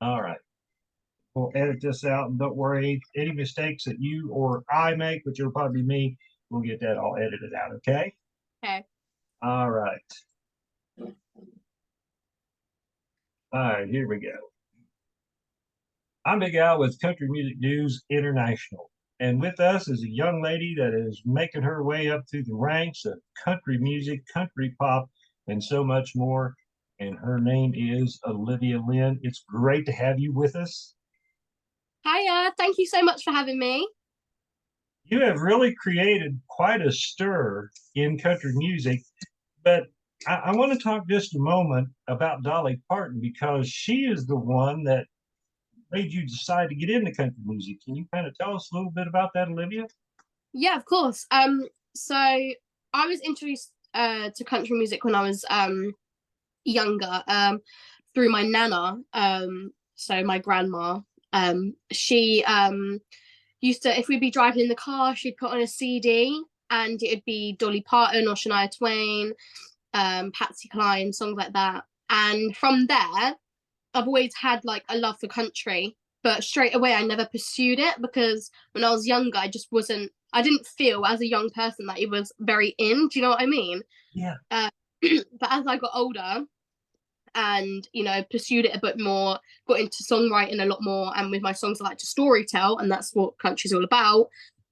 All right. We'll edit this out, and don't worry, any mistakes that you or I make, which will probably be me, we'll get that all edited out, okay? Okay. All right. All right, here we go. I'm Big Al with Country Music News International. And with us is a young lady that is making her way up through the ranks of country music, country pop, and so much more. And her name is Olivia Lynn. It's great to have you with us. Hiya, thank you so much for having me. You have really created quite a stir in country music, but I want to talk just a moment about Dolly Parton because she is the one that made you decide to get into country music. Can you kind of tell us a little bit about that, Olivia? Yeah, of course. So I was introduced to country music when I was younger, through my nana, so my grandma. She used to, if we'd be driving in the car, she'd put on a CD and it'd be Dolly Parton or Shania Twain, Patsy Cline, songs like that. And from there, I've always had like a love for country, but straight away I never pursued it because when I was younger, I didn't feel as a young person that it was very in. Do you know what I mean? Yeah. But as I got older and, pursued it a bit more, got into songwriting a lot more, and with my songs, I like to storytell, and that's what country's all about.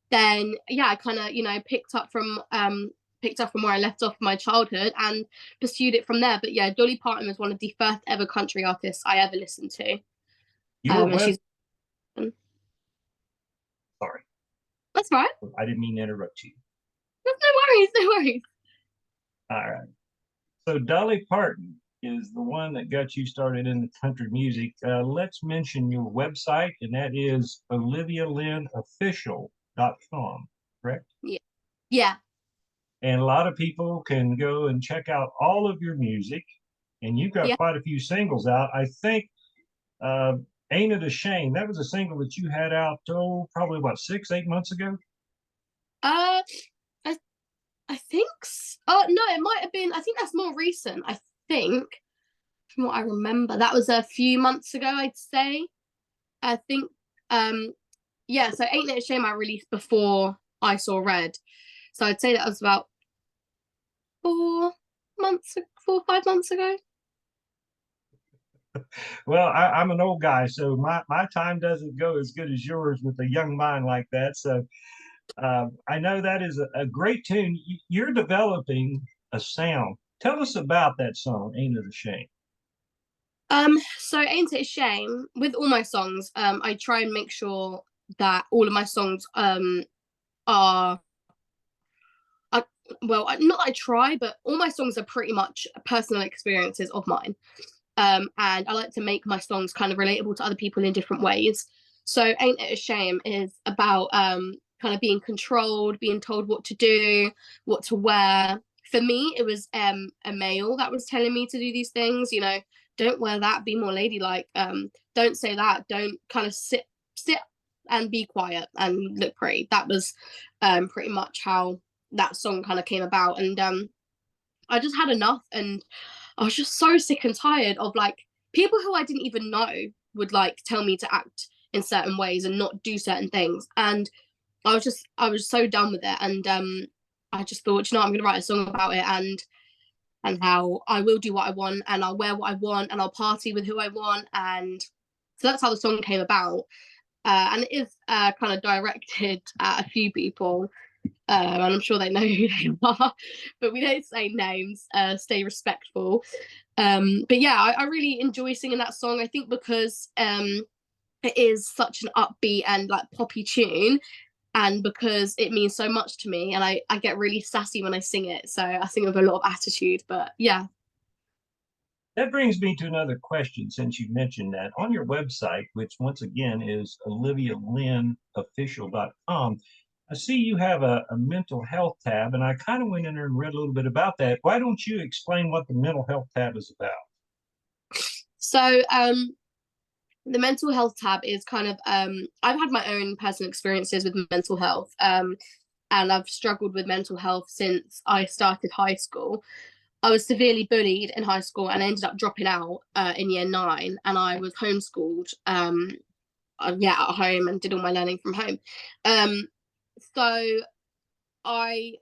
Then, yeah, I kind of, picked up from where I left off in my childhood and pursued it from there. But yeah, Dolly Parton was one of the first ever country artists I ever listened to. Your And web, she's sorry, That's right. I didn't mean to interrupt you. No worries, no worries. All right. So Dolly Parton is the one that got you started in the country music. Let's mention your website, and that is olivialynnofficial.com, correct? Yeah. Yeah. And a lot of people can go and check out all of your music, and you've got Yeah. quite a few singles out. I think uh, Ain't It a Shame? That was a single that you had out, oh, probably about 6, 8 months ago. Uh I I think oh no, it might have been, I think that's more recent. I think from what I remember. That was a few months ago, I'd say. I think yeah, so Ain't It a Shame I released before I Saw Red. So I'd say that was about 4 5 months ago. Well, I'm an old guy, so my time doesn't go as good as yours with a young mind like that. So I know that is a great tune. You're developing a sound. Tell us about that song, Ain't It a Shame? So Ain't It a Shame, with all my songs, I try and make sure that all of my songs are well, not that I try, but all my songs are pretty much personal experiences of mine. And I like to make my songs kind of relatable to other people in different ways. So Ain't It a Shame is about kind of being controlled, being told what to do, what to wear. For me, it was a male that was telling me to do these things, don't wear that, be more ladylike, don't say that, don't kind of sit and be quiet and look pretty. That was pretty much how that song kind of came about. And I just had enough, and I was just so sick and tired of like people who I didn't even know would like tell me to act in certain ways and not do certain things. And I was so done with it. And I just thought, I'm gonna write a song about it, and how I will do what I want, and I'll wear what I want, and I'll party with who I want. And so that's how the song came about. And it is kind of directed at a few people. And I'm sure they know who they are, but we don't say names, stay respectful. But yeah, I really enjoy singing that song. I think because it is such an upbeat and like poppy tune, and because it means so much to me, and I get really sassy when I sing it. So I sing with a lot of attitude, but yeah. That brings me to another question since you mentioned that. On your website, which once again is olivialynnofficial.com, I see you have a mental health tab, and I kind of went in there and read a little bit about that. Why don't you explain what the mental health tab is about? So the mental health tab is kind of I've had my own personal experiences with mental health, and I've struggled with mental health since I started high school. I was severely bullied in high school and I ended up dropping out in year 9, and I was homeschooled. Yeah, at home, and did all my learning from home. Um, so I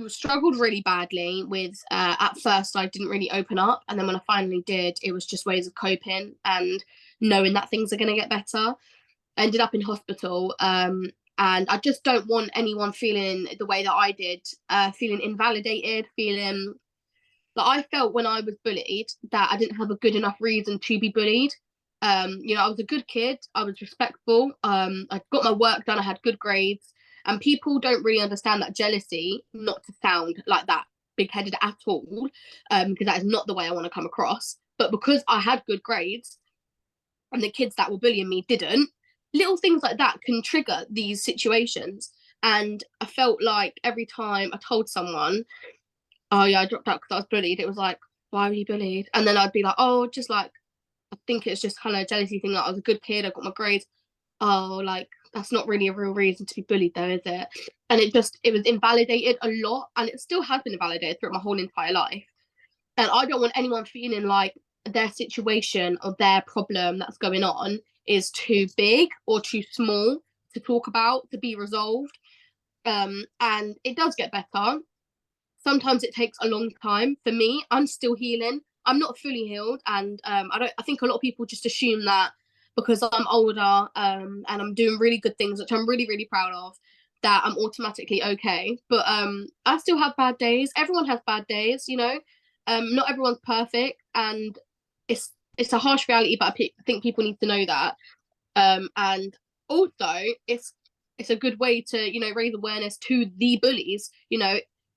struggled really badly with. At first, I didn't really open up, and then when I finally did, it was just ways of coping and knowing that things are going to get better. I ended up in hospital. And I just don't want anyone feeling the way that I did, feeling invalidated, feeling that I felt when I was bullied that I didn't have a good enough reason to be bullied. I was a good kid. I was respectful. I got my work done. I had good grades, and people don't really understand that jealousy. Not to sound like that big-headed at all, because that is not the way I want to come across. But because I had good grades, and the kids that were bullying me didn't, little things like that can trigger these situations. And I felt like every time I told someone, oh yeah, I dropped out because I was bullied, it was like, why were you bullied? And then I'd be like, oh, just like, I think it's just kind of a jealousy thing. Like, I was a good kid, I got my grades. Oh, like, that's not really a real reason to be bullied though, is it? And it was invalidated a lot, and it still has been invalidated throughout my whole entire life. And I don't want anyone feeling like their situation or their problem that's going on is too big or too small to talk about, to be resolved. And it does get better. Sometimes it takes a long time. For me, I'm still healing. I'm not fully healed, and I think a lot of people just assume that because I'm older, and I'm doing really good things, which I'm really really proud of, that I'm automatically okay. But I still have bad days. Everyone has bad days, you know. Not everyone's perfect, and it's a harsh reality, but I think people need to know that. And also, it's a good way to, raise awareness to the bullies.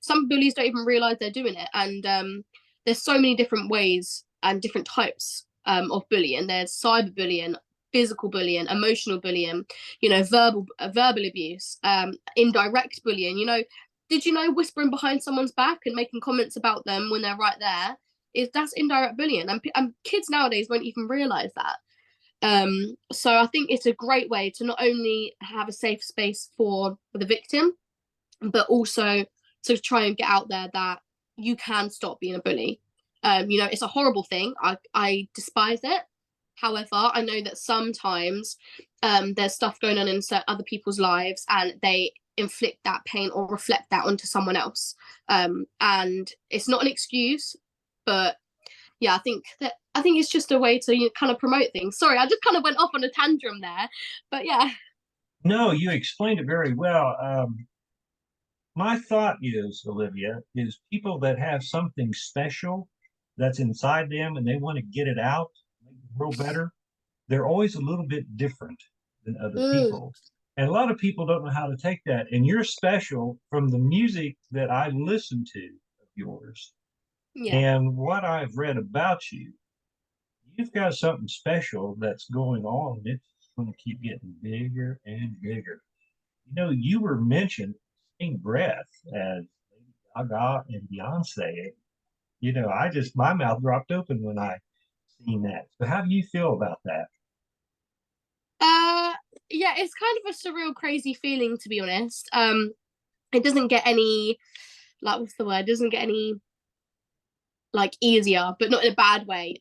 Some bullies don't even realize they're doing it, and there's so many different ways and different types of bullying. There's cyberbullying, physical bullying, emotional bullying, verbal abuse, indirect bullying. Did you know whispering behind someone's back and making comments about them when they're right there, that's indirect bullying, and kids nowadays won't even realize that. So I think it's a great way to not only have a safe space for the victim, but also to try and get out there that you can stop being a bully. It's a horrible thing. I despise it. However, I know that sometimes there's stuff going on in other people's lives, and they inflict that pain or reflect that onto someone else. And it's not an excuse, but yeah, I think it's just a way to kind of promote things. Sorry, I just kind of went off on a tantrum there, but yeah. No, you explained it very well. My thought is, Olivia, is people that have something special that's inside them and they want to get it out, make the world better, they're always a little bit different than other Mm, people. And a lot of people don't know how to take that. And you're special from the music that I listen to of yours yeah. and what I've read about you. You've got something special that's going on. It's going to keep getting bigger and bigger. You were mentioned same breath as Lady Gaga and Beyonce. My mouth dropped open when I seen that. So how do you feel about that? Uh, yeah, it's kind of a surreal, crazy feeling, to be honest. It doesn't get any, like, what's the word? It doesn't get any, like, easier, but not in a bad way.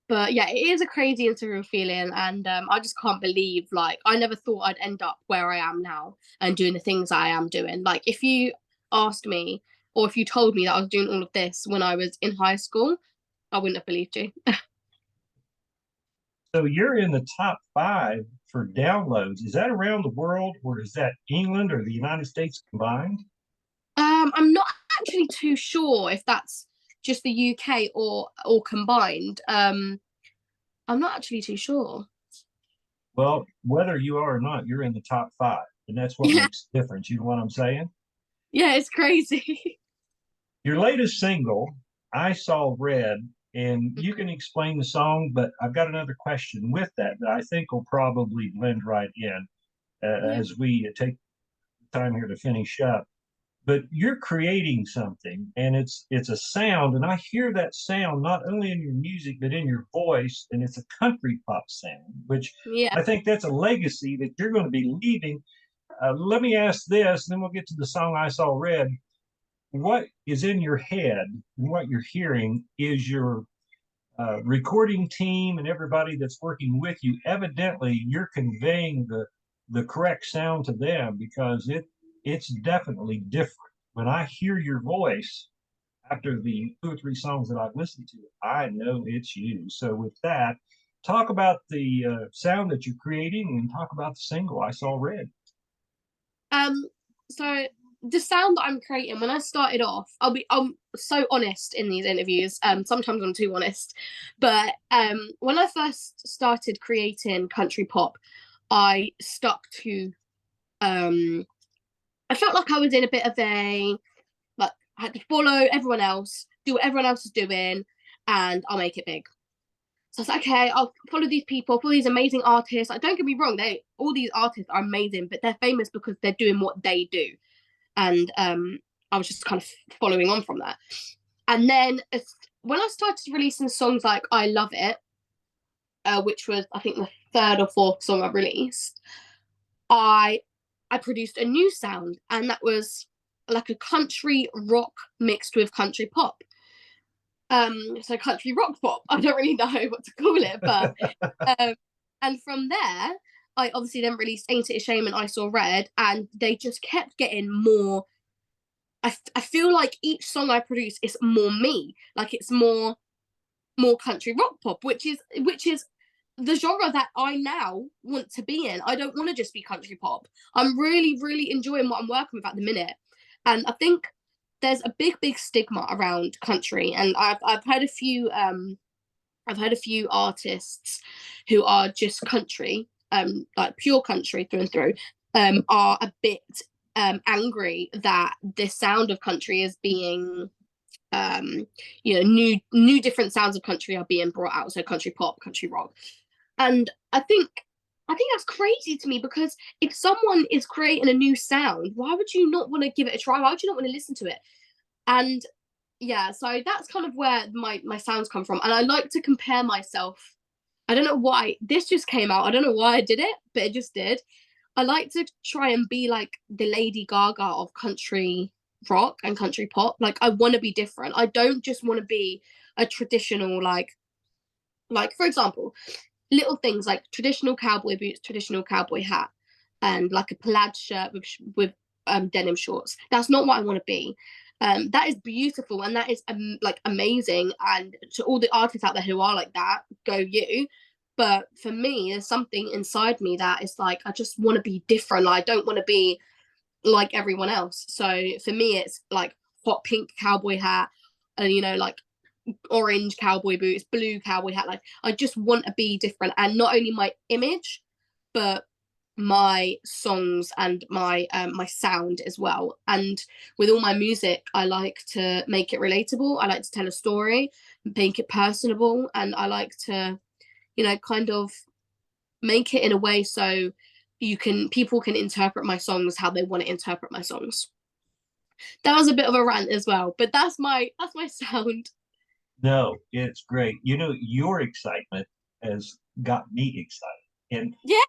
But yeah, it is a crazy and surreal feeling, and I just can't believe, like, I never thought I'd end up where I am now and doing the things I am doing. Like, if you asked me, or if you told me that I was doing all of this when I was in high school, I wouldn't have believed you. So you're in the top 5 for downloads. Is that around the world, or is that England or the United States combined? I'm not actually too sure if that's just the UK or combined. I'm not actually too sure. Well, whether you are or not, you're in the top 5, and that's what Yeah, makes the difference. You know what I'm saying? yeah, it's crazy. Your latest single, I Saw Red, and you can explain the song, but I've got another question with that I think will probably blend right in Yeah, as we take time here to finish up. But you're creating something, and it's a sound, and I hear that sound not only in your music but in your voice, and it's a country pop sound, which yeah. I think that's a legacy that you're going to be leaving. Let me ask this, and then we'll get to the song I Saw Red. what is in your head and what you're hearing is your recording team and everybody that's working with you. Evidently, you're conveying the correct sound to them because it's definitely different. When I hear your voice after the two or three songs that I've listened to, I know it's you. So with that, talk about the sound that you're creating and talk about the single I Saw Red. Um, so the sound that I'm creating when I started off, I'm so honest in these interviews. Sometimes I'm too honest, but when I first started creating country pop, I stuck to I felt like I was in a bit of a like I had to follow everyone else, do what everyone else is doing, and I'll make it big. So I was like, okay, I'll follow these people, follow these amazing artists. Like, don't get me wrong, they all these artists are amazing, but they're famous because they're doing what they do. And I was just kind of following on from that. And then when I started releasing songs like "I Love It," which was I think the third or fourth song I released, I I produced a new sound, and that was like a country rock mixed with country pop. So country rock pop. I don't really know what to call it, but um, and from there, I obviously then released "Ain't It a Shame" and "I Saw Red," and they just kept getting more. I feel like each song I produce is more me, like it's more country rock pop, which is the genre that I now want to be in. I don't want to just be country pop. I'm really enjoying what I'm working with at the minute, and I think there's a big stigma around country, and I've heard a few I've heard a few artists who are just country, like pure country through and through, are a bit angry that the sound of country is being new different sounds of country are being brought out, so country pop, country rock. And I think that's crazy to me, because if someone is creating a new sound, why would you not want to give it a try? Why would you not want to listen to it? And yeah, so that's kind of where my sounds come from. And I like to compare myself. I don't know why this just came out. I don't know why I did it, but it just did. I like to try and be like the Lady Gaga of country rock and country pop. Like, I want to be different. I don't just want to be a traditional, like for example, little things like traditional cowboy boots, traditional cowboy hat, and like a plaid shirt with denim shorts. That's not what I want to be. That is beautiful, and that is like amazing. And to all the artists out there who are like that, go you. But for me, there's something inside me that is like, I just want to be different. I don't want to be like everyone else. So for me, it's like hot pink cowboy hat, and like orange cowboy boots, blue cowboy hat. Like, I just want to be different, and not only my image, but my songs and my sound as well. And with all my music, I like to make it relatable. I like to tell a story, make it personable, and I like to, kind of make it in a way so people can interpret my songs how they want to interpret my songs. That was a bit of a rant as well, but that's my sound. No, it's great. Your excitement has got me excited. And Yeah.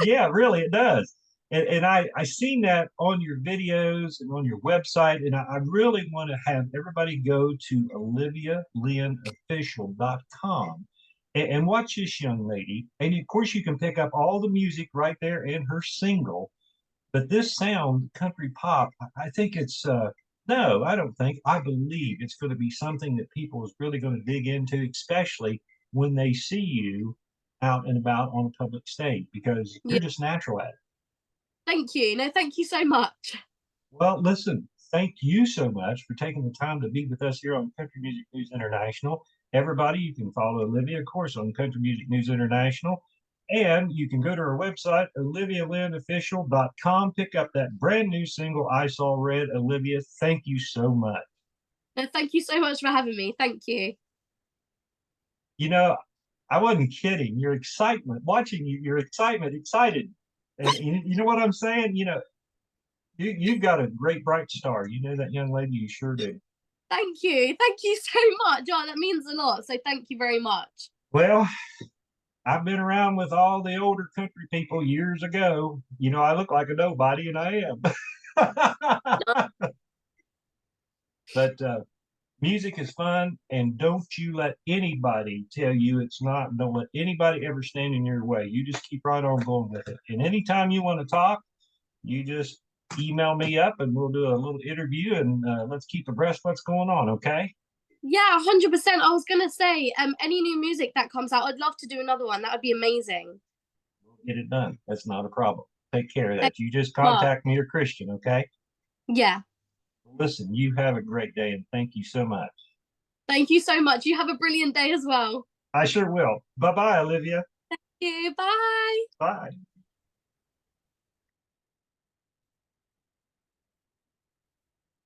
yeah, really, it does. And I seen that on your videos and on your website. And I really want to have everybody go to olivialynnofficial.com and watch this young lady. And of course, you can pick up all the music right there in her single. But this sound, country pop, I think it's no, I don't think. I believe it's going to be something that people is really going to dig into, especially when they see you out and about on a public stage, because Yeah. you're just natural at it. Thank you. No, thank you so much. Well, listen, thank you so much for taking the time to be with us here on Country Music News International. Everybody, you can follow Olivia, of course, on Country Music News International. And you can go to our website, olivialynnofficial.com, pick up that brand new single, I Saw Red. Olivia, thank you so much. No, thank you so much for having me. Thank you. You know, I wasn't kidding. Your excitement, watching you, your excitement, excited. And you know what I'm saying? You've got a great bright star. You know that young lady, you sure do. Thank you. Thank you so much. Oh, that means a lot. So thank you very much. Well, I've been around with all the older country people years ago. I look like a nobody, and I am. But music is fun, and don't you let anybody tell you it's not. Don't let anybody ever stand in your way. You just keep right on going with it. And anytime you want to talk, you just email me up and we'll do a little interview and let's keep abreast what's going on, okay? Yeah, 100%. I was gonna say, any new music that comes out, I'd love to do another one. That would be amazing. We'll get it done. That's not a problem. Take care of Thank that. You just you so much. contact me or Christian, okay? Yeah. Listen, you have a great day and thank you so much. Thank you so much. You have a brilliant day as well. I sure will. Bye bye, Olivia. Thank you. Bye. Bye.